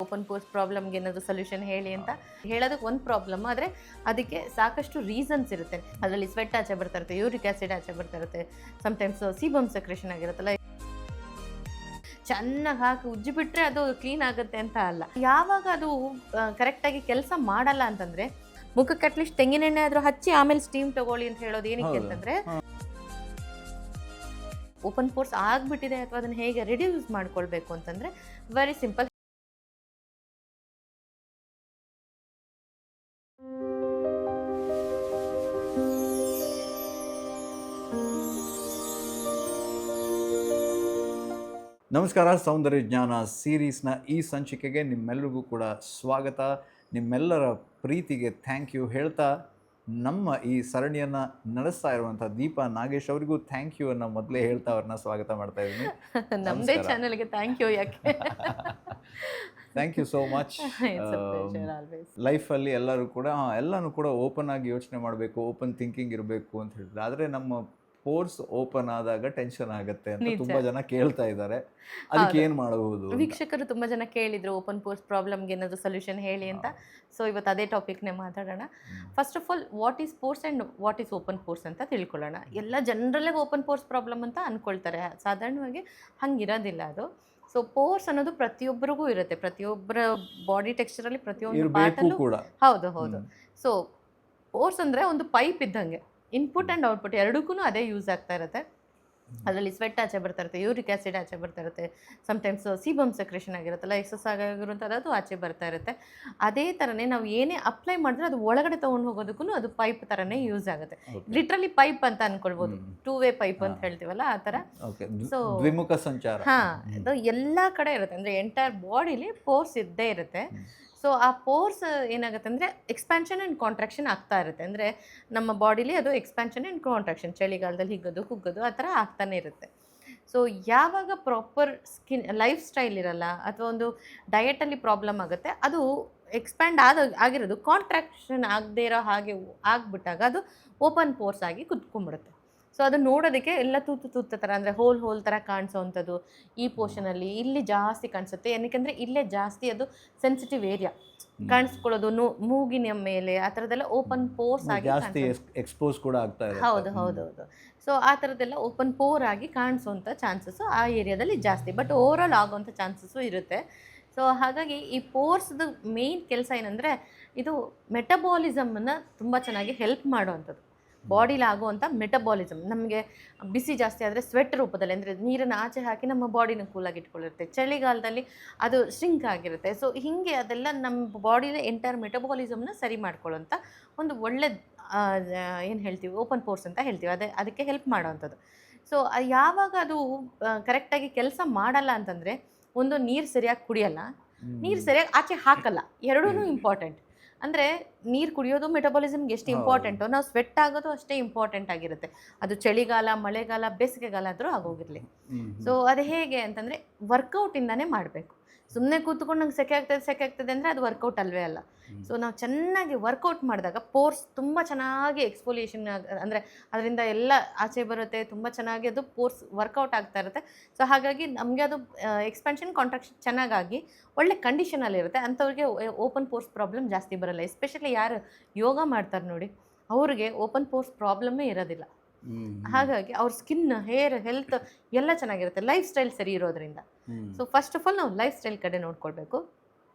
Open pores ಪ್ರಾಬ್ಲಮ್ಗೆ ಏನಾದರೂ solution ಹೇಳಿ ಅಂತ ಹೇಳೋದಕ್ಕೆ ಒಂದು ಪ್ರಾಬ್ಲಮ್, ಆದರೆ ಅದಕ್ಕೆ ಸಾಕಷ್ಟು ರೀಸನ್ಸ್ ಇರುತ್ತೆ. ಅದರಲ್ಲಿ ಸ್ವೆಟ್ ಆಚೆ ಬರ್ತಾ ಇರುತ್ತೆ, ಯೂರಿಕ್ ಆ್ಯಸಿಡ್ ಆಚೆ ಬರ್ತಾ ಇರುತ್ತೆ, ಸಮ್ಟೈಮ್ಸ್ ಸೀಬಮ್ ಸೆಕ್ರೇಷನ್ ಆಗಿರುತ್ತಲ್ಲ, ಚೆನ್ನಾಗಿ ಹಾಕಿ ಉಜ್ಜಿಬಿಟ್ರೆ ಅದು ಕ್ಲೀನ್ ಆಗುತ್ತೆ ಅಂತ ಅಲ್ಲ. ಯಾವಾಗ ಅದು ಕರೆಕ್ಟಾಗಿ ಕೆಲಸ ಮಾಡಲ್ಲ ಅಂತಂದರೆ, ಮುಖಕ್ಕೆ ಅಟ್ಲೀಸ್ಟ್ ತೆಂಗಿನೆಣ್ಣೆ ಆದರೂ ಹಚ್ಚಿ ಆಮೇಲೆ ಸ್ಟೀಮ್ ತಗೊಳ್ಳಿ ಅಂತ ಹೇಳೋದು ಏನಕ್ಕೆ ಅಂತಂದರೆ, ಓಪನ್ ಪೋರ್ಸ್ ಆಗಿಬಿಟ್ಟಿದೆ ಅಥವಾ ಅದನ್ನು ಹೇಗೆ ರಿಡ್ಯೂಸ್ ಮಾಡ್ಕೊಳ್ಬೇಕು ಅಂತಂದರೆ ವೆರಿ ಸಿಂಪಲ್. ನಮಸ್ಕಾರ, ಸೌಂದರ್ಯ ಜ್ಞಾನ ಸೀರೀಸ್ನ ಈ ಸಂಚಿಕೆಗೆ ನಿಮ್ಮೆಲ್ಲರಿಗೂ ಕೂಡ ಸ್ವಾಗತ. ನಿಮ್ಮೆಲ್ಲರ ಪ್ರೀತಿಗೆ ಥ್ಯಾಂಕ್ ಯು ಹೇಳ್ತಾ, ನಮ್ಮ ಈ ಸರಣಿಯನ್ನು ನಡೆಸ್ತಾ ಇರುವಂಥ ದೀಪಾ ನಾಗೇಶ್ ಅವರಿಗೂ ಥ್ಯಾಂಕ್ ಯು ಅನ್ನು ಮೊದಲೇ ಹೇಳ್ತಾ ಅವ್ರನ್ನ ಸ್ವಾಗತ ಮಾಡ್ತಾ ಇದ್ದೀನಿ. ನಮ್ಮದೇ ಚಾನಲ್ಗೆ ಥ್ಯಾಂಕ್ ಯು. ಯಾಕೆ ಥ್ಯಾಂಕ್ ಯು ಸೋ ಮಚ್. ಲೈಫಲ್ಲಿ ಎಲ್ಲರೂ ಕೂಡ ಎಲ್ಲನೂ ಕೂಡ ಓಪನ್ ಆಗಿ ಯೋಚನೆ ಮಾಡಬೇಕು, ಓಪನ್ ಥಿಂಕಿಂಗ್ ಇರಬೇಕು ಅಂತ ಹೇಳಿದ್ರೆ, ಆದರೆ ನಮ್ಮ ಪೋರ್ಸ್ ಓಪನ್ ಆದಾಗ ಟೆನ್ಷನ್ ಆಗುತ್ತೆ ಅಂತ ತುಂಬಾ ಜನ ಕೇಳ್ತಾ ಇದ್ದಾರೆ. ಅದಕ್ಕೆ ಏನು ಮಾಡಬಹುದು? ವೀಕ್ಷಕರು ತುಂಬಾ ಜನ ಕೇಳಿದ್ರು ಓಪನ್ ಪೋರ್ಸ್ ಪ್ರಾಬ್ಲಮ್ಗೆ ಏನಾದರೂ ಸೊಲ್ಯೂಷನ್ ಹೇಳಿ ಅಂತ. ಸೊ ಇವತ್ತು ಅದೇ ಟಾಪಿಕ್ನೇ ಮಾತಾಡೋಣ. First of all, what is pores and what is open pores ಅಂತ ತಿಳ್ಕೊಳ್ಳೋಣ. ಎಲ್ಲ ಜನರಲ್ಲೇ ಓಪನ್ ಪೋರ್ಸ್ ಪ್ರಾಬ್ಲಮ್ ಅಂತ ಅಂದ್ಕೊಳ್ತಾರೆ, ಸಾಧಾರಣವಾಗಿ ಹಂಗಿರೋದಿಲ್ಲ ಅದು. ಸೊ ಪೋರ್ಸ್ ಅನ್ನೋದು ಪ್ರತಿಯೊಬ್ಬರಿಗೂ ಇರುತ್ತೆ, ಪ್ರತಿಯೊಬ್ಬರ ಬಾಡಿ ಟೆಕ್ಸ್ಚರಲ್ಲಿ ಪ್ರತಿಯೊಂದು ಪಾರ್ಟಲ್ಲೂ ಕೂಡ. ಹೌದು. ಸೊ ಪೋರ್ಸ್ ಅಂದರೆ ಒಂದು ಪೈಪ್ ಇದ್ದಂಗೆ, ಇನ್ಪುಟ್ ಆ್ಯಂಡ್ ಔಟ್ಪುಟ್ ಎರಡಕ್ಕೂ ಅದೇ ಯೂಸ್ ಆಗ್ತಾ ಇರುತ್ತೆ. ಅದರಲ್ಲಿ ಸ್ವೆಟ್ ಆಚೆ ಬರ್ತಾ ಇರುತ್ತೆ, ಯೂರಿಕ್ ಆ್ಯಸಿಡ್ ಆಚೆ ಬರ್ತಾ ಇರುತ್ತೆ, ಸಮ್ಟೈಮ್ಸ್ ಸೀಬಮ್ ಸೆಕ್ರೇಷನ್ ಆಗಿರುತ್ತಲ್ಲ, ಎಕ್ಸಸ್ ಆಗಿರುವಂಥದ್ದು ಅದು ಆಚೆ ಬರ್ತಾ ಇರುತ್ತೆ. ಅದೇ ಥರನೇ ನಾವು ಏನೇ ಅಪ್ಲೈ ಮಾಡಿದ್ರೆ ಅದು ಒಳಗಡೆ ತೊಗೊಂಡು ಹೋಗೋದಕ್ಕೂ ಅದು ಪೈಪ್ ಥರನೇ ಯೂಸ್ ಆಗುತ್ತೆ. ಲಿಟ್ರಲಿ ಪೈಪ್ ಅಂತ ಅನ್ಕೊಳ್ಬೋದು, 2 ವೇ ಪೈಪ್ ಅಂತ ಹೇಳ್ತೀವಲ್ಲ ಆ ಥರ. ಸೊ ದ್ವಿಮುಖ ಸಂಚಾರ ಅದು ಎಲ್ಲ ಕಡೆ ಇರುತ್ತೆ, ಅಂದರೆ ಎಂಟೈರ್ ಬಾಡಿಲಿ ಪೋರ್ಸ್ ಇದ್ದೇ ಇರುತ್ತೆ. ಸೊ ಆ ಪೋರ್ಸ್ ಏನಾಗುತ್ತೆ ಅಂದರೆ ಎಕ್ಸ್ಪ್ಯಾನ್ಷನ್ ಆ್ಯಂಡ್ ಕಾಂಟ್ರಾಕ್ಷನ್ ಆಗ್ತಾ ಇರುತ್ತೆ. ಅಂದರೆ ನಮ್ಮ ಬಾಡಿಲಿ ಅದು ಎಕ್ಸ್ಪ್ಯಾನ್ಷನ್ ಆ್ಯಂಡ್ ಕಾಂಟ್ರಾಕ್ಷನ್, ಚಳಿಗಾಲದಲ್ಲಿ ಹಿಗ್ಗೋದು ಕುಗ್ಗೋದು ಆ ಥರ ಆಗ್ತಾನೆ ಇರುತ್ತೆ. ಸೊ ಯಾವಾಗ ಪ್ರಾಪರ್ ಲೈಫ್ ಸ್ಟೈಲ್ ಇರಲ್ಲ ಅಥವಾ ಒಂದು ಡಯಟಲ್ಲಿ ಪ್ರಾಬ್ಲಮ್ ಆಗುತ್ತೆ, ಅದು ಎಕ್ಸ್ಪ್ಯಾಂಡ್ ಆಗಿರೋದು ಕಾಂಟ್ರಾಕ್ಷನ್ ಆಗದೇ ಇರೋ ಹಾಗೆ ಆಗಿಬಿಟ್ಟಾಗ ಅದು ಓಪನ್ ಪೋರ್ಸ್ ಆಗಿ ಕುತ್ಕೊಂಡ್ಬಿಡುತ್ತೆ. ಸೊ ಅದು ನೋಡೋದಕ್ಕೆ ಎಲ್ಲ ತೂತು ಥರ, ಅಂದರೆ ಹೋಲ್ ಥರ ಕಾಣಿಸೋವಂಥದ್ದು ಈ ಪೋರ್ಷನಲ್ಲಿ ಇಲ್ಲಿ ಜಾಸ್ತಿ ಕಾಣಿಸುತ್ತೆ. ಏನಕ್ಕೆ ಇಲ್ಲೇ ಜಾಸ್ತಿ ಅದು ಸೆನ್ಸಿಟಿವ್ ಏರಿಯಾ ಕಾಣಿಸ್ಕೊಳ್ಳೋದು, ಮೂಗಿನ ಮೇಲೆ ಆ ಥರದ್ದೆಲ್ಲ ಓಪನ್ ಪೋರ್ಸ್ ಆಗಿ ಜಾಸ್ತಿ ಎಕ್ಸ್ಪೋಸ್ ಕೂಡ ಆಗ್ತಾ ಇದೆ. ಹೌದು. ಸೊ ಆ ಥರದ್ದೆಲ್ಲ ಓಪನ್ ಪೋರ್ ಆಗಿ ಕಾಣಿಸೋವಂಥ ಚಾನ್ಸಸ್ಸು ಆ ಏರಿಯಾದಲ್ಲಿ ಜಾಸ್ತಿ, ಬಟ್ ಓವರಾಲ್ ಆಗೋವಂಥ ಚಾನ್ಸಸ್ಸು ಇರುತ್ತೆ. ಸೊ ಹಾಗಾಗಿ ಈ ಪೋರ್ಸ್ದು ಮೇಯ್ನ್ ಕೆಲಸ ಏನಂದರೆ, ಇದು ಮೆಟಬಾಲಿಸಮನ್ನು ತುಂಬ ಚೆನ್ನಾಗಿ ಹೆಲ್ಪ್ ಮಾಡುವಂಥದ್ದು. ಬಾಡಿಲಿ ಆಗುವಂಥ ಮೆಟಬಾಲಿಸಮ್, ನಮಗೆ ಬಿಸಿ ಜಾಸ್ತಿ ಆದರೆ ಸ್ವೆಟ್ ರೂಪದಲ್ಲಿ, ಅಂದರೆ ನೀರನ್ನು ಆಚೆ ಹಾಕಿ ನಮ್ಮ ಬಾಡಿನ ಕೂಲಾಗಿ ಇಟ್ಕೊಂಡಿರುತ್ತೆ, ಚಳಿಗಾಲದಲ್ಲಿ ಅದು ಶ್ರಿಂಕ್ ಆಗಿರುತ್ತೆ. ಸೊ ಹೀಗೆ ಅದೆಲ್ಲ ನಮ್ಮ ಬಾಡಿನ ಎಂಟೈರ್ ಮೆಟಬಾಲಿಸಮ್ನ ಸರಿ ಮಾಡ್ಕೊಳ್ಳೋಂಥ ಒಂದು ಒಳ್ಳೆ ಏನು ಹೇಳ್ತೀವಿ ಓಪನ್ ಪೋರ್ಸ್ ಅಂತ ಹೇಳ್ತೀವಿ, ಅದಕ್ಕೆ ಹೆಲ್ಪ್ ಮಾಡೋವಂಥದ್ದು. ಸೊ ಯಾವಾಗ ಅದು ಕರೆಕ್ಟಾಗಿ ಕೆಲಸ ಮಾಡಲ್ಲ ಅಂತಂದರೆ, ಒಂದು ನೀರು ಸರಿಯಾಗಿ ಕುಡಿಯಲ್ಲ, ನೀರು ಸರಿಯಾಗಿ ಆಚೆ ಹಾಕಲ್ಲ, ಎರಡೂ ಇಂಪಾರ್ಟೆಂಟ್. ಅಂದರೆ ನೀರು ಕುಡಿಯೋದು ಮೆಟಬಾಲಿಸಮ್ಗೆ ಎಷ್ಟು ಇಂಪಾರ್ಟೆಂಟೋ, ನಾವು ಸ್ವೆಟ್ ಆಗೋದು ಅಷ್ಟೇ ಇಂಪಾರ್ಟೆಂಟ್ ಆಗಿರುತ್ತೆ. ಅದು ಚಳಿಗಾಲ, ಮಳೆಗಾಲ, ಬೇಸಿಗೆಗಾಲ ಆದರೂ ಆಗೋಗಿರಲಿ. ಸೊ ಅದು ಹೇಗೆ ಅಂತಂದರೆ, ವರ್ಕೌಟಿಂದನೇ ಮಾಡಬೇಕು. ಸುಮ್ಮನೆ ಕೂತ್ಕೊಂಡು ನಂಗೆ ಸೆಕೆ ಆಗ್ತದೆ ಅಂದರೆ ಅದು ವರ್ಕೌಟ್ ಅಲ್ವೇ ಅಲ್ಲ. ಸೊ ನಾವು ಚೆನ್ನಾಗಿ ವರ್ಕೌಟ್ ಮಾಡಿದಾಗ ಪೋರ್ಸ್ ತುಂಬ ಚೆನ್ನಾಗಿ ಎಕ್ಸ್ಫೋಲಿಯೇಷನ್, ಅಂದರೆ ಅದರಿಂದ ಎಲ್ಲ ಆಚೆ ಬರುತ್ತೆ, ತುಂಬ ಚೆನ್ನಾಗಿ ಅದು ಪೋರ್ಸ್ ವರ್ಕೌಟ್ ಆಗ್ತಾ ಇರುತ್ತೆ. ಸೊ ಹಾಗಾಗಿ ನಮಗೆ ಅದು ಎಕ್ಸ್ಪ್ಯಾನ್ಷನ್ ಕಾಂಟ್ರಾಕ್ಷನ್ ಚೆನ್ನಾಗಾಗಿ ಒಳ್ಳೆ ಕಂಡೀಷನಲ್ಲಿರುತ್ತೆ. ಅಂಥವ್ರಿಗೆ ಓಪನ್ ಪೋರ್ಸ್ ಪ್ರಾಬ್ಲಮ್ ಜಾಸ್ತಿ ಬರೋಲ್ಲ. ಎಸ್ಪೆಷಲಿ ಯಾರು ಯೋಗ ಮಾಡ್ತಾರೆ ನೋಡಿ, ಅವ್ರಿಗೆ ಓಪನ್ ಪೋರ್ಸ್ ಪ್ರಾಬ್ಲಮ್ಮೇ ಇರೋದಿಲ್ಲ. ಹಾಗಾಗಿ ಅವ್ರ ಸ್ಕಿನ್, ಹೇರ್, ಹೆಲ್ತ್ ಎಲ್ಲ ಚೆನ್ನಾಗಿರುತ್ತೆ, ಲೈಫ್ ಸ್ಟೈಲ್ ಸರಿ ಇರೋದ್ರಿಂದ. ಸೊ ಫಸ್ಟ್ ಆಫ್ ಆಲ್ ನಾವು ಲೈಫ್ ಸ್ಟೈಲ್ ಕಡೆ ನೋಡ್ಕೊಳ್ಬೇಕು.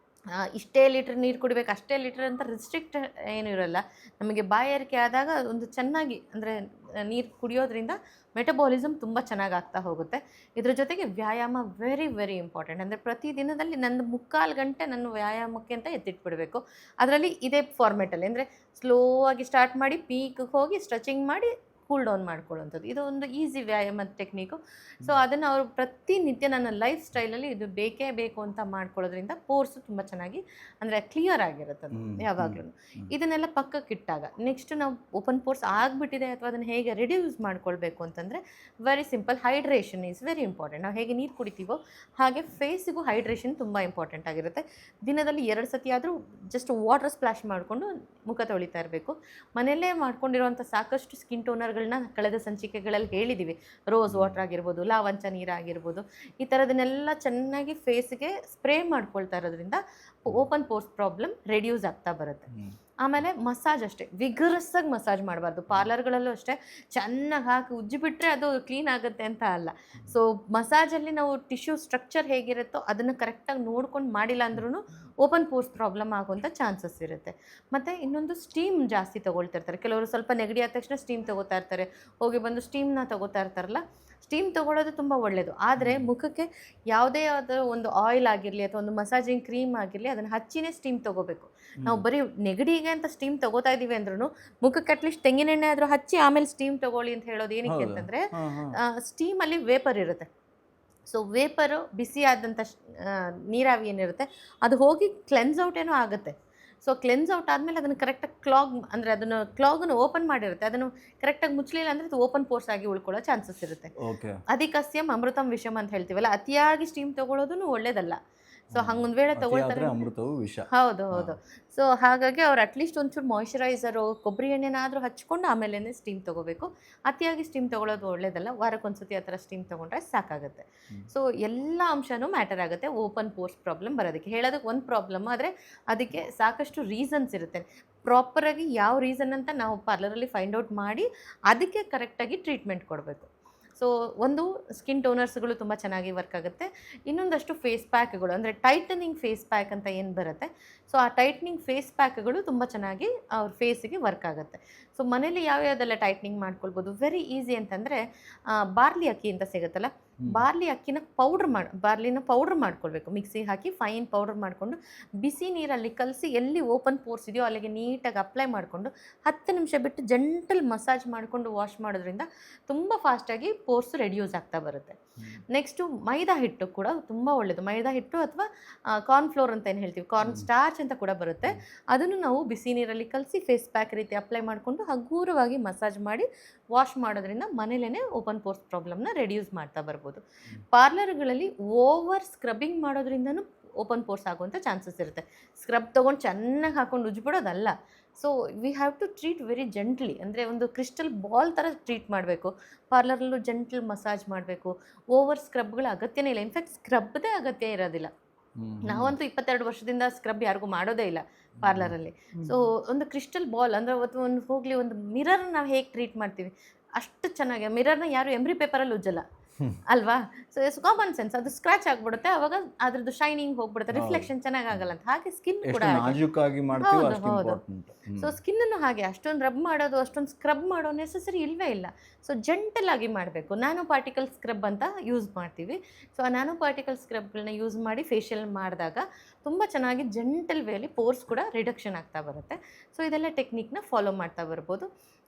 ಇಷ್ಟೇ ಲೀಟ್ರ್ ನೀರು ಕುಡಿಬೇಕು, ಅಷ್ಟೇ ಲೀಟ್ರ್ ಅಂತ ರಿಸ್ಟ್ರಿಕ್ಟ್ ಏನೂ ಇರೋಲ್ಲ. ನಮಗೆ ಬಾಯಾರಿಕೆ ಆದಾಗ ಒಂದು ಚೆನ್ನಾಗಿ, ಅಂದರೆ ನೀರು ಕುಡಿಯೋದ್ರಿಂದ ಮೆಟಬಾಲಿಸಮ್ ತುಂಬ ಚೆನ್ನಾಗಿ ಆಗ್ತಾ ಹೋಗುತ್ತೆ. ಇದ್ರ ಜೊತೆಗೆ ವ್ಯಾಯಾಮ ವೆರಿ ವೆರಿ ಇಂಪಾರ್ಟೆಂಟ್. ಅಂದರೆ ಪ್ರತಿದಿನದಲ್ಲಿ ನಂದು 3/4 ಗಂಟೆ ನನ್ನ ವ್ಯಾಯಾಮಕ್ಕೆ ಅಂತ ಎತ್ತಿಟ್ಬಿಡಬೇಕು. ಅದರಲ್ಲಿ ಇದೇ ಫಾರ್ಮೆಟಲ್ಲಿ, ಅಂದರೆ ಸ್ಲೋ ಆಗಿ ಸ್ಟಾರ್ಟ್ ಮಾಡಿ ಪೀಕ್ಗೆ ಹೋಗಿ ಸ್ಟ್ರೆಚಿಂಗ್ ಮಾಡಿ ಕೂಲ್ ಡೌನ್ ಮಾಡ್ಕೊಳ್ಳೋವಂಥದ್ದು, ಇದು ಒಂದು ಈಸಿ ವ್ಯಾಯಾಮದ ಟೆಕ್ನಿಕು. ಸೊ ಅದನ್ನು ಅವರು ಪ್ರತಿನಿತ್ಯ ನನ್ನ ಲೈಫ್ ಸ್ಟೈಲಲ್ಲಿ ಇದು ಬೇಕೇ ಬೇಕು ಅಂತ ಮಾಡ್ಕೊಳ್ಳೋದ್ರಿಂದ ಪೋರ್ಸು ತುಂಬ ಚೆನ್ನಾಗಿ, ಅಂದರೆ ಕ್ಲಿಯರ್ ಆಗಿರುತ್ತೆ ಅದು ಯಾವಾಗಲೂ. ಇದನ್ನೆಲ್ಲ ಪಕ್ಕಕ್ಕಿಟ್ಟಾಗ ನೆಕ್ಸ್ಟ್ ನಾವು ಓಪನ್ ಪೋರ್ಸ್ ಆಗಿಬಿಟ್ಟಿದೆ ಅಥವಾ ಅದನ್ನು ಹೇಗೆ ರಿಡ್ಯೂಸ್ ಮಾಡ್ಕೊಳ್ಬೇಕು ಅಂತಂದರೆ very simple, hydration is very important. ನಾವು ಹೇಗೆ ನೀರು ಕುಡಿತೀವೋ ಹಾಗೆ ಫೇಸಿಗೂ ಹೈಡ್ರೇಷನ್ ತುಂಬ ಇಂಪಾರ್ಟೆಂಟ್ ಆಗಿರುತ್ತೆ. ದಿನದಲ್ಲಿ 2 ಸತಿ ಆದರೂ ಜಸ್ಟ್ ವಾಟರ್ ಸ್ಪ್ಲಾಶ್ ಮಾಡಿಕೊಂಡು ಮುಖ ತೊಳಿತಾ ಇರಬೇಕು. ಮನೆಯಲ್ಲೇ ಮಾಡ್ಕೊಂಡಿರೋವಂಥ ಸಾಕಷ್ಟು ಸ್ಕಿನ್ ಟೋನರ್ ಪರಿಹಾರಗಳನ್ನ ಕಳೆದ ಸಂಚಿಕೆಗಳಲ್ಲಿ ಹೇಳಿದ್ದೀವಿ. ರೋಸ್ ವಾಟರ್ ಆಗಿರ್ಬೋದು, ಲಾವಂಚ ನೀರಾಗಿರ್ಬೋದು, ಈ ಥರದನ್ನೆಲ್ಲ ಚೆನ್ನಾಗಿ ಫೇಸ್ಗೆ ಸ್ಪ್ರೇ ಮಾಡ್ಕೊಳ್ತಾ ಇರೋದ್ರಿಂದ ಓಪನ್ ಪೋರ್ಸ್ ಪ್ರಾಬ್ಲಮ್ ರೆಡ್ಯೂಸ್ ಆಗ್ತಾ ಬರುತ್ತೆ. ಆಮೇಲೆ ಮಸಾಜ್ ಅಷ್ಟೇ, ವಿಗರಸ್ಸಾಗಿ ಮಸಾಜ್ ಮಾಡಬಾರ್ದು. ಪಾರ್ಲರ್ಗಳಲ್ಲೂ ಅಷ್ಟೇ ಚೆನ್ನಾಗಿ ಹಾಕಿ ಉಜ್ಜಿಬಿಟ್ರೆ ಅದು ಕ್ಲೀನ್ ಆಗುತ್ತೆ ಅಂತ ಅಲ್ಲ. ಸೊ ಮಸಾಜಲ್ಲಿ ನಾವು ಟಿಶ್ಯೂ ಸ್ಟ್ರಕ್ಚರ್ ಹೇಗಿರುತ್ತೋ ಅದನ್ನು ಕರೆಕ್ಟಾಗಿ ನೋಡ್ಕೊಂಡು ಮಾಡಿಲ್ಲ ಅಂದ್ರೂ ಓಪನ್ ಪೋರ್ಸ್ ಪ್ರಾಬ್ಲಮ್ ಆಗುವಂಥ ಚಾನ್ಸಸ್ ಇರುತ್ತೆ. ಮತ್ತು ಇನ್ನೊಂದು ಸ್ಟೀಮ್ ಜಾಸ್ತಿ ತೊಗೊಳ್ತಿರ್ತಾರೆ ಕೆಲವರು. ಸ್ವಲ್ಪ ನೆಗಡಿ ಆದ ತಕ್ಷಣ ಸ್ಟೀಮ್ ತೊಗೋತಾ ಇರ್ತಾರೆ, ಹೋಗಿ ಬಂದು ಸ್ಟೀಮ್ನ ತೊಗೋತಾ ಇರ್ತಾರಲ್ಲ. ಸ್ಟೀಮ್ ತೊಗೊಳ್ಳೋದು ತುಂಬ ಒಳ್ಳೆಯದು. ಆದರೆ ಮುಖಕ್ಕೆ ಯಾವುದೇ ಆದ ಒಂದು ಆಯಿಲ್ ಆಗಿರಲಿ ಅಥವಾ ಒಂದು ಮಸಾಜಿಂಗ್ ಕ್ರೀಮ್ ಆಗಿರಲಿ ಅದನ್ನು ಹಚ್ಚಿನೇ ಸ್ಟೀಮ್ ತೊಗೋಬೇಕು. ನಾವು ಬರೀ ನೆಗಡಿಗೆ ಅಂತ ಸ್ಟೀಮ್ ತೊಗೋತಾ ಇದ್ದೀವಿ ಅಂದ್ರೂ ಮುಖಕ್ಕೆ ಅಟ್ಲೀಸ್ಟ್ ತೆಂಗಿನೆಣ್ಣೆ ಆದರೂ ಹಚ್ಚಿ ಆಮೇಲೆ ಸ್ಟೀಮ್ ತೊಗೊಳ್ಳಿ ಅಂತ ಹೇಳೋದು ಏನಕ್ಕೆ ಅಂತಂದರೆ, ಸ್ಟೀಮಲ್ಲಿ ವೇಪರ್ ಇರುತ್ತೆ. ಸೊ ವೇಪರು ಬಿಸಿ ಆದಂಥ ನೀರಾವಿ ಏನಿರುತ್ತೆ ಅದು ಹೋಗಿ ಕ್ಲೆನ್ಸ್ ಔಟ್ ಏನೋ ಆಗುತ್ತೆ. ಸೊ ಕ್ಲೆನ್ಸ್ ಔಟ್ ಆದಮೇಲೆ ಅದನ್ನು ಕರೆಕ್ಟಾಗಿ ಅಂದರೆ ಅದನ್ನು ಕ್ಲಾಗನ್ನು ಓಪನ್ ಮಾಡಿರುತ್ತೆ, ಅದನ್ನು ಕರೆಕ್ಟಾಗಿ ಮುಚ್ಚಲಿಲ್ಲ ಅಂದರೆ ಅದು ಓಪನ್ ಪೋರ್ಸ್ ಆಗಿ ಉಳ್ಕೊಳ್ಳೋ ಚಾನ್ಸಸ್ ಇರುತ್ತೆ. ಅಧಿಕಸ್ಯಂ ಅಮೃತಂ ವಿಷಮ್ ಅಂತ ಹೇಳ್ತೀವಲ್ಲ, ಅತಿಯಾಗಿ ಸ್ಟೀಮ್ ತೊಗೊಳ್ಳೋದು ಒಳ್ಳೇದಲ್ಲ. ಸೊ ಹಂಗೊಂದು ವೇಳೆ ತೊಗೊಳ್ತಾರೆ, ಅಮೃತವು ವಿಷ. ಹೌದು. ಸೊ ಹಾಗಾಗಿ ಅವ್ರು ಅಟ್ಲೀಸ್ಟ್ ಒಂಚೂರು ಮಾಯ್ಶ್ಚರೈಸರು ಕೊಬ್ಬರಿ ಎಣ್ಣೆನಾದರೂ ಹಚ್ಕೊಂಡು ಆಮೇಲೆ ಸ್ಟೀಮ್ ತೊಗೋಬೇಕು. ಅತಿಯಾಗಿ ಸ್ಟೀಮ್ ತೊಗೊಳ್ಳೋದು ಒಳ್ಳೇದಲ್ಲ. ವಾರಕ್ಕೊಂದ್ಸತಿ ಆ ಥರ ಸ್ಟೀಮ್ ತೊಗೊಂಡ್ರೆ ಸಾಕಾಗುತ್ತೆ. ಸೊ ಎಲ್ಲ ಅಂಶನೂ ಮ್ಯಾಟರ್ ಆಗುತ್ತೆ ಓಪನ್ ಪೋರ್ಸ್ ಪ್ರಾಬ್ಲಮ್ ಬರೋದಕ್ಕೆ. ಹೇಳೋದಕ್ಕೆ ಒಂದು ಪ್ರಾಬ್ಲಮ್ ಆದರೆ ಅದಕ್ಕೆ ಸಾಕಷ್ಟು ರೀಸನ್ಸ್ ಇರುತ್ತೆ. ಪ್ರಾಪರಾಗಿ ಯಾವ ರೀಸನ್ ಅಂತ ನಾವು ಪಾರ್ಲರಲ್ಲಿ ಫೈಂಡ್ ಔಟ್ ಮಾಡಿ ಅದಕ್ಕೆ ಕರೆಕ್ಟಾಗಿ ಟ್ರೀಟ್ಮೆಂಟ್ ಕೊಡಬೇಕು. ಸೊ ಒಂದು ಸ್ಕಿನ್ ಟೋನರ್ಸ್ಗಳು ತುಂಬ ಚೆನ್ನಾಗಿ ವರ್ಕ್ ಆಗುತ್ತೆ. ಇನ್ನೊಂದಷ್ಟು ಫೇಸ್ ಪ್ಯಾಕ್ಗಳು ಅಂದರೆ ಟೈಟನಿಂಗ್ ಫೇಸ್ ಪ್ಯಾಕ್ ಅಂತ ಏನು ಬರುತ್ತೆ, ಸೊ ಆ ಟೈಟ್ನಿಂಗ್ ಫೇಸ್ ಪ್ಯಾಕ್ಗಳು ತುಂಬ ಚೆನ್ನಾಗಿ ಅವ್ರ ಫೇಸಿಗೆ ವರ್ಕ್ ಆಗುತ್ತೆ. ಸೊ ಮನೇಲಿ ಯಾವ್ಯಾವುದೆಲ್ಲ ಟೈಟ್ನಿಂಗ್ ಮಾಡ್ಕೊಳ್ಬೋದು ವೆರಿ ಈಸಿ ಅಂತಂದರೆ, ಬಾರ್ಲಿ ಅಕ್ಕಿ ಅಂತ ಸಿಗುತ್ತಲ್ಲ, ಬಾರ್ಲಿ ಅಕ್ಕಿನ ಬಾರ್ಲಿನ ಪೌಡ್ರ್ ಮಾಡ್ಕೊಳ್ಬೇಕು. ಮಿಕ್ಸಿ ಹಾಕಿ ಫೈನ್ ಪೌಡ್ರ್ ಮಾಡಿಕೊಂಡು ಬಿಸಿ ನೀರಲ್ಲಿ ಕಲಸಿ ಎಲ್ಲಿ ಓಪನ್ ಪೋರ್ಸ್ ಇದೆಯೋ ಅಲ್ಲಿಗೆ ನೀಟಾಗಿ ಅಪ್ಲೈ ಮಾಡಿಕೊಂಡು 10 ನಿಮಿಷ ಬಿಟ್ಟು ಜೆಂಟಲ್ ಮಸಾಜ್ ಮಾಡಿಕೊಂಡು ವಾಶ್ ಮಾಡೋದ್ರಿಂದ ತುಂಬ ಫಾಸ್ಟಾಗಿ ಪೋರ್ಸ್ ರೆಡ್ಯೂಸ್ ಆಗ್ತಾ ಬರುತ್ತೆ. ನೆಕ್ಸ್ಟು ಮೈದಾ ಹಿಟ್ಟು ಕೂಡ ತುಂಬ ಒಳ್ಳೆಯದು. ಮೈದಾ ಹಿಟ್ಟು ಅಥವಾ ಕಾರ್ನ್ಫ್ಲೋರ್ ಅಂತ ಏನು ಹೇಳ್ತೀವಿ, ಕಾರ್ನ್ ಸ್ಟಾರ್ಚ್ ಅಂತ ಕೂಡ ಬರುತ್ತೆ. ಅದನ್ನು ನಾವು ಬಿಸಿ ನೀರಲ್ಲಿ ಕಲಸಿ ಫೇಸ್ ಪ್ಯಾಕ್ ರೀತಿ ಅಪ್ಲೈ ಮಾಡಿಕೊಂಡು ಹಗುರವಾಗಿ ಮಸಾಜ್ ಮಾಡಿ ವಾಶ್ ಮಾಡೋದ್ರಿಂದ ಮನೇಲೇ ಓಪನ್ ಪೋರ್ಸ್ ಪ್ರಾಬ್ಲಮ್ನ ರೆಡ್ಯೂಸ್ ಮಾಡ್ತಾ ಬರ್ಬೋದು. ಪಾರ್ಲರ್ಗಳಲ್ಲಿ ಓವರ್ ಸ್ಕ್ರಬ್ಬಿಂಗ್ ಮಾಡೋದ್ರಿಂದನೂ ಓಪನ್ ಪೋರ್ಸ್ ಆಗುವಂಥ ಚಾನ್ಸಸ್ ಇರುತ್ತೆ. ಸ್ಕ್ರಬ್ ತೊಗೊಂಡು ಚೆನ್ನಾಗಿ ಹಾಕೊಂಡು ಉಜ್ಬಿಡೋದಲ್ಲ. So we have to treat very gently, ಅಂದರೆ ಒಂದು ಕ್ರಿಸ್ಟಲ್ ಬಾಲ್ ಥರ ಟ್ರೀಟ್ ಮಾಡಬೇಕು. ಪಾರ್ಲರಲ್ಲೂ ಜೆಂಟಲ್ ಮಸಾಜ್ ಮಾಡಬೇಕು. ಓವರ್ ಸ್ಕ್ರಬ್ಗಳ ಅಗತ್ಯನೇ ಇಲ್ಲ. ಇನ್ಫ್ಯಾಕ್ಟ್ ಸ್ಕ್ರಬ್ದೇ ಅಗತ್ಯ ಇರೋದಿಲ್ಲ. ನಾವಂತೂ 22 ವರ್ಷದಿಂದ ಸ್ಕ್ರಬ್ ಯಾರಿಗೂ ಮಾಡೋದೇ ಇಲ್ಲ ಪಾರ್ಲರಲ್ಲಿ. ಸೊ ಒಂದು ಕ್ರಿಸ್ಟಲ್ ಬಾಲ್ ಅಂದರೆ ಒಂದು ಹೋಗಲಿ ಒಂದು ಮಿರರ್ ನಾವು ಹೇಗೆ ಟ್ರೀಟ್ ಮಾಡ್ತೀವಿ ಅಷ್ಟು ಚೆನ್ನಾಗಿ ಮಿರರ್ನ ಯಾರು ಎಮ್ರಿ ಪೇಪರಲ್ಲಿ ಉಜ್ಜಲ್ಲ ಅಲ್ವಾ. So it's common sense. ಅದು ಸ್ಕ್ರಾಚ್ ಆಗ್ಬಿಡುತ್ತೆ, ಅವಾಗ ಅದ್ರದ್ದು ಶೈನಿಂಗ್ ಹೋಗ್ಬಿಡುತ್ತೆ, ರಿಫ್ಲೆಕ್ಷನ್ ಚೆನ್ನಾಗಿ ಆಗಲ್ಲ ಅಂತ. ಹಾಗೆ ಸ್ಕಿನ್ ಕೂಡ ಹೌದು. ಸೊ ಸ್ಕಿನ್ನನ್ನು ಹಾಗೆ ಅಷ್ಟೊಂದು ರಬ್ ಮಾಡೋದು, ಅಷ್ಟೊಂದು ಸ್ಕ್ರಬ್ ಮಾಡೋ ನೆಸೆಸರಿ ಇಲ್ಲವೇ ಇಲ್ಲ. ಸೊ ಜೆಂಟಲ್ ಆಗಿ ಮಾಡಬೇಕು. ನ್ಯಾನೋ ಪಾರ್ಟಿಕಲ್ ಸ್ಕ್ರಬ್ ಅಂತ ಯೂಸ್ ಮಾಡ್ತೀವಿ. ಸೊ ಆ ನ್ಯಾನೋ ಪಾರ್ಟಿಕಲ್ ಸ್ಕ್ರಬ್ಗಳನ್ನ ಯೂಸ್ ಮಾಡಿ ಫೇಶಿಯಲ್ ಮಾಡಿದಾಗ ತುಂಬ ಚೆನ್ನಾಗಿ ಜೆಂಟಲ್ ವೇಲಿ ಪೋರ್ಸ್ ಕೂಡ ರಿಡಕ್ಷನ್ ಆಗ್ತಾ ಬರುತ್ತೆ. ಸೊ ಇದೆಲ್ಲ ಟೆಕ್ನಿಕ್ನ ಫಾಲೋ ಮಾಡ್ತಾ ಬರ್ಬೋದು.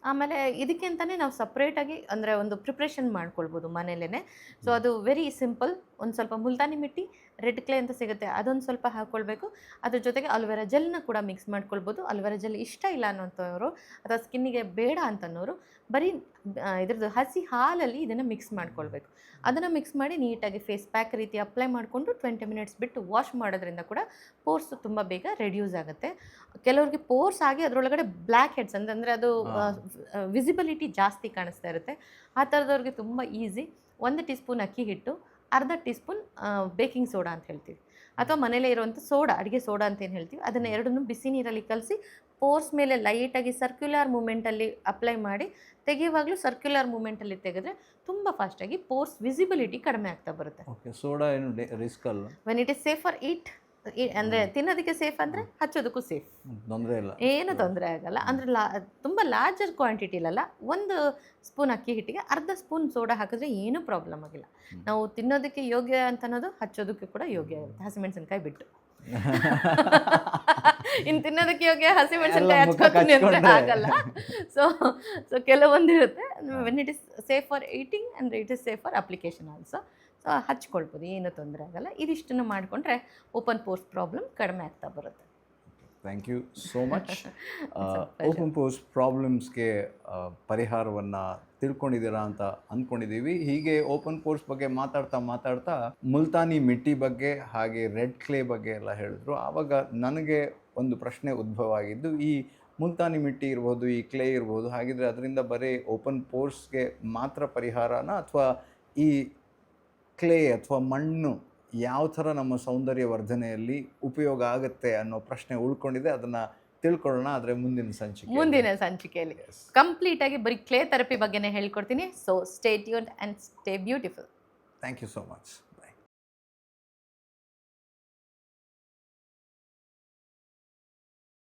ಆಮೇಲೆ ಇದಕ್ಕೆ ಅಂತಲೇ ನಾವು ಸಪ್ರೇಟಾಗಿ ಅಂದರೆ ಒಂದು ಪ್ರಿಪ್ರೇಷನ್ ಮಾಡ್ಕೊಳ್ಬೋದು ಮನೇಲೇ. ಸೊ ಅದು ವೆರಿ ಸಿಂಪಲ್. ಒಂದು ಸ್ವಲ್ಪ ಮುಲ್ತಾನಿ ಮಿಟ್ಟಿ, ರೆಡ್ ಕ್ಲೇ ಅಂತ ಸಿಗುತ್ತೆ, ಅದೊಂದು ಸ್ವಲ್ಪ ಹಾಕ್ಕೊಳ್ಬೇಕು. ಅದ್ರ ಜೊತೆಗೆ ಅಲೋವೆರಾ ಜೆಲ್ನ ಕೂಡ ಮಿಕ್ಸ್ ಮಾಡ್ಕೊಳ್ಬೋದು. ಅಲೋವೆರಾ ಜೆಲ್ ಇಷ್ಟ ಇಲ್ಲ ಅನ್ನೋಂಥವ್ರು ಅಥವಾ ಸ್ಕಿನ್ನಿಗೆ ಬೇಡ ಅಂತನ್ನೋರು ಬರೀ ಇದ್ರದ್ದು ಹಸಿ ಹಾಲಲ್ಲಿ ಇದನ್ನು ಮಿಕ್ಸ್ ಮಾಡ್ಕೊಳ್ಬೇಕು. ಅದನ್ನು ಮಿಕ್ಸ್ ಮಾಡಿ ನೀಟಾಗಿ ಫೇಸ್ ಪ್ಯಾಕ್ ರೀತಿ ಅಪ್ಲೈ ಮಾಡಿಕೊಂಡು 20 ಮಿನಿಟ್ಸ್ ಬಿಟ್ಟು ವಾಶ್ ಮಾಡೋದ್ರಿಂದ ಕೂಡ ಪೋರ್ಸ್ ತುಂಬ ಬೇಗ ರೆಡ್ಯೂಸ್ ಆಗುತ್ತೆ. ಕೆಲವ್ರಿಗೆ ಪೋರ್ಸ್ ಆಗಿ ಅದರೊಳಗಡೆ ಬ್ಲ್ಯಾಕ್ ಹೆಡ್ಸ್ ಅಂದರೆ ಅದು ವಿಸಿಬಿಲಿಟಿ ಜಾಸ್ತಿ ಕಾಣಿಸ್ತಾ ಇರುತ್ತೆ. ಆ ಥರದವ್ರಿಗೆ ತುಂಬ ಈಸಿ. 1 ಟೀ ಸ್ಪೂನ್ ಅಕ್ಕಿ ಹಿಟ್ಟು, ಅರ್ಧ ಟೀ ಸ್ಪೂನ್ ಬೇಕಿಂಗ್ ಸೋಡಾ ಅಂತ ಹೇಳ್ತೀವಿ, ಅಥವಾ ಮನೇಲೇ ಇರುವಂಥ ಸೋಡಾ, ಅಡುಗೆ ಸೋಡಾ ಅಂತ ಏನು ಹೇಳ್ತೀವಿ, ಅದನ್ನು ಎರಡನ್ನೂ ಬಿಸಿ ನೀರಲ್ಲಿ ಕಲಸಿ ಪೋರ್ಸ್ ಮೇಲೆ ಲೈಟಾಗಿ ಸರ್ಕ್ಯುಲರ್ ಮೂಮೆಂಟಲ್ಲಿ ಅಪ್ಲೈ ಮಾಡಿ ತೆಗೆಯುವಾಗಲೂ ಸರ್ಕ್ಯುಲರ್ ಮೂಮೆಂಟಲ್ಲಿ ತೆಗೆದ್ರೆ ತುಂಬ ಫಾಸ್ಟಾಗಿ ಪೋರ್ಸ್ ವಿಸಿಬಿಲಿಟಿ ಕಡಿಮೆ ಆಗ್ತಾ ಬರುತ್ತೆ. ಸೋಡಾ ಏನು ರಿಸ್ಕ್ ಅಲ್ಲ. When it is safe for eat, ಅಂದರೆ ತಿನ್ನೋದಕ್ಕೆ ಸೇಫ್ ಅಂದರೆ ಹಚ್ಚೋದಕ್ಕೂ ಸೇಫ್, ತೊಂದರೆ ಇಲ್ಲ, ಏನು ತೊಂದರೆ ಆಗಲ್ಲ. ಅಂದರೆ ತುಂಬ ಲಾರ್ಜರ್ ಕ್ವಾಂಟಿಟಿಲಲ್ಲ, 1 ಸ್ಪೂನ್ ಅಕ್ಕಿ ಹಿಟ್ಟಿಗೆ ಅರ್ಧ ಸ್ಪೂನ್ ಸೋಡಾ ಹಾಕಿದ್ರೆ ಏನೂ ಪ್ರಾಬ್ಲಮ್ ಆಗಿಲ್ಲ. ನಾವು ತಿನ್ನೋದಕ್ಕೆ ಯೋಗ್ಯ ಅಂತ ಅನ್ನೋದು ಹಚ್ಚೋದಕ್ಕೆ ಕೂಡ ಯೋಗ್ಯ ಆಗುತ್ತೆ, ಹಸಿಮೆಣಸಿನ್ಕಾಯಿ ಬಿಟ್ಟು. ಇನ್ನು ತಿನ್ನೋದಕ್ಕೆ ಯೋಗ್ಯ ಹಸಿಮೆಣಸಿನ್ಕಾಯಿ ಹಚ್ಕೋತೀನಿ ಅಂದರೆ ಆಗಲ್ಲ. ಸೊ ಕೆಲವೊಂದು ಇರುತ್ತೆ. When it is safe for eating ಅಂದರೆ it is safe for application also. So ಹಚ್ಕೊಳ್ಬೋದು, ಏನೂ ತೊಂದರೆ ಆಗಲ್ಲ. ಇದಿಷ್ಟನ್ನು ಮಾಡಿಕೊಂಡ್ರೆ ಓಪನ್ ಪೋರ್ಸ್ ಪ್ರಾಬ್ಲಮ್ ಕಡಿಮೆ ಆಗ್ತಾ ಬರುತ್ತೆ. Thank you so much. Open pores ಪ್ರಾಬ್ಲಮ್ಸ್ಗೆ ಪರಿಹಾರವನ್ನು ತಿಳ್ಕೊಂಡಿದ್ದೀರಾ ಅಂತ ಅಂದ್ಕೊಂಡಿದ್ದೀವಿ. ಹೀಗೆ ಓಪನ್ ಪೋರ್ಸ್ ಬಗ್ಗೆ ಮಾತಾಡ್ತಾ ಮುಲ್ತಾನಿ ಮಿಟ್ಟಿ ಬಗ್ಗೆ ಹಾಗೆ ರೆಡ್ ಕ್ಲೇ ಬಗ್ಗೆ ಎಲ್ಲ ಹೇಳಿದ್ರು. ಆವಾಗ ನನಗೆ ಒಂದು ಪ್ರಶ್ನೆ ಉದ್ಭವ ಆಗಿದ್ದು, ಈ ಮುಲ್ತಾನಿ ಮಿಟ್ಟಿ ಇರ್ಬೋದು, ಈ ಕ್ಲೇ ಇರ್ಬೋದು, ಹಾಗಿದ್ರೆ ಅದರಿಂದ ಬರೀ ಓಪನ್ ಪೋರ್ಸ್ಗೆ ಮಾತ್ರ ಪರಿಹಾರನ, ಅಥವಾ ಈ ಕ್ಲೇ ಅಥವಾ ಮಣ್ಣು ಯಾವ ಥರ ನಮ್ಮ ಸೌಂದರ್ಯ ವರ್ಧನೆಯಲ್ಲಿ ಉಪಯೋಗ ಆಗುತ್ತೆ ಅನ್ನೋ ಪ್ರಶ್ನೆ ಉಳ್ಕೊಂಡಿದೆ. ಅದನ್ನು ತಿಳ್ಕೊಳ್ಳೋಣ ಆದರೆ ಮುಂದಿನ ಸಂಚಿಕೆಯಲ್ಲಿ Yes. ಕಂಪ್ಲೀಟ್ ಆಗಿ ಬರೀ ಕ್ಲೇ ಥೆರಪಿ ಬಗ್ಗೆನೇ ಹೇಳ್ಕೊಡ್ತೀನಿ. So stay tuned and stay beautiful. Thank you so much.